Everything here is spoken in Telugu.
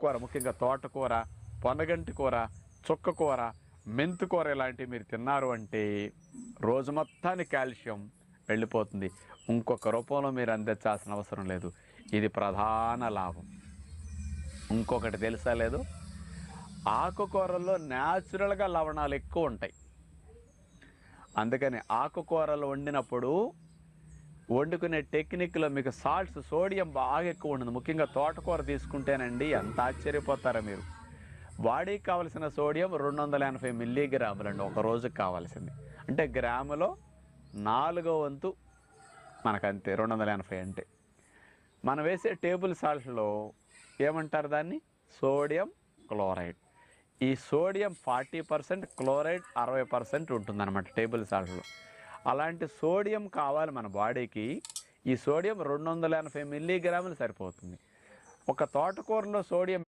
ఆకుకూర, ముఖ్యంగా తోటకూర, పొనగంటి కూర, చుక్కకూర, మెంతికూర ఇలాంటివి మీరు తిన్నారు అంటే రోజు మొత్తానికి కాల్షియం వెళ్ళిపోతుంది. ఇంకొక రూపంలో మీరు అందించాల్సిన అవసరం లేదు. ఇది ప్రధాన లాభం. ఇంకొకటి తెలుసా లేదు, ఆకుకూరల్లో న్యాచురల్గా లవణాలు ఎక్కువ ఉంటాయి. అందుకని ఆకుకూరలు వండినప్పుడు వండుకునే టెక్నిక్లో మీకు సోడియం బాగా ఎక్కువ ఉంటుంది. ముఖ్యంగా తోటకూర తీసుకుంటేనండి ఎంత ఆశ్చర్యపోతారో మీరు. బాడీకి కావలసిన సోడియం 280 మిల్లీగ్రాములండి ఒక రోజుకి కావాల్సింది. అంటే గ్రాములో 4వ వంతు మనకంతే 280 అంటే. మనం వేసే టేబుల్ సాల్ట్లో ఏమంటారు దాన్ని? Sodium chloride. ఈ సోడియం 40%, క్లోరైడ్ 60% ఉంటుందన్నమాట టేబుల్ సాల్ట్లో. అలాంటి సోడియం కావాలి మన బాడీకి. ఈ సోడియం 280 మిల్లీగ్రాములు సరిపోతుంది. ఒక తోటకూరలో సోడియం